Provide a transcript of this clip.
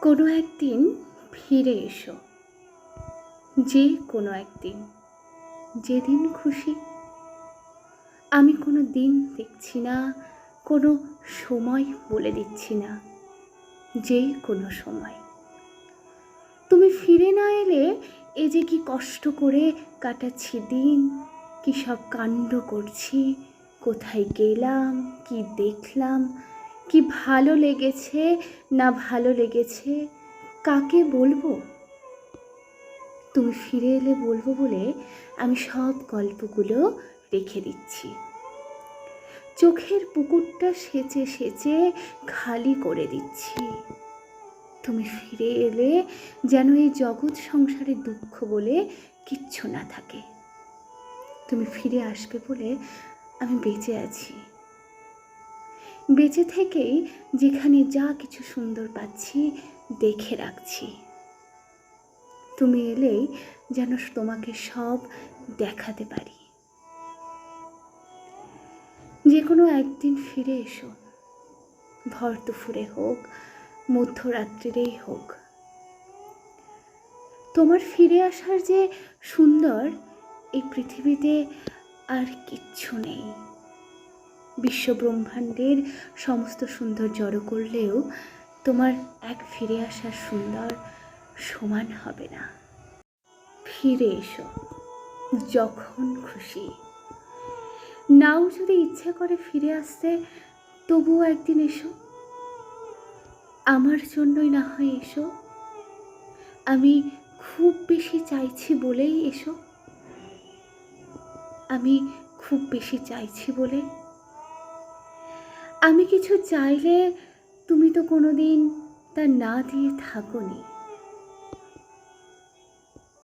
কোনো একদিন ফিরে এসো, যে কোনো একদিন, যেদিন খুশি। আমি কোনো দিন দেখছি না, কোনো সময় বলে দিচ্ছি না, যে কোনো সময়। তুমি ফিরে না এলে এ যে কি কষ্ট করে কাটাচ্ছি দিন, কি সব কাণ্ড করছি, কোথায় গেলাম, কি দেখলাম, কি ভালো লেগেছে না ভালো লেগেছে, কাকে বলবো। তুমি ফিরে এলে বলবো বলে আমি সব গল্পগুলো রেখে দিচ্ছি। চোখের পুকুরটা সেচে সেচে খালি করে দিচ্ছি। তুমি ফিরে এলে যেন এই জগৎ সংসারে দুঃখ বলে কিচ্ছু না থাকে। তুমি ফিরে আসবে বলে আমি বেঁচে আছি। বেঁচে থেকেই যেখানে যা কিছু সুন্দর পাচ্ছি দেখে রাখছি। তুমি এলেই যেন তোমাকে সব দেখাতে পারি। যে কোনো একদিন ফিরে এসো, ভর দুপুরে হোক, মধ্যরাত্রিরেই হোক। তোমার ফিরে আসার যে সুন্দর, এই পৃথিবীতে আর কিচ্ছু নেই। বিশ্বব্রহ্মাণ্ডের সমস্ত সুন্দর জড়ো করলেও তোমার এক ফিরে আসার সুন্দর সমান হবে না। ফিরে এসো যখন খুশি। নাও যদি ইচ্ছে করে ফিরে আসতে, তবুও একদিন এসো। আমার জন্যই না হয় এসো। আমি খুব বেশি চাইছি বলেই এসো। আমি খুব বেশি চাইছি বলে। আমি কিছু চাইলে তুমি তো কোনোদিন তা না দিয়ে থাকোনি।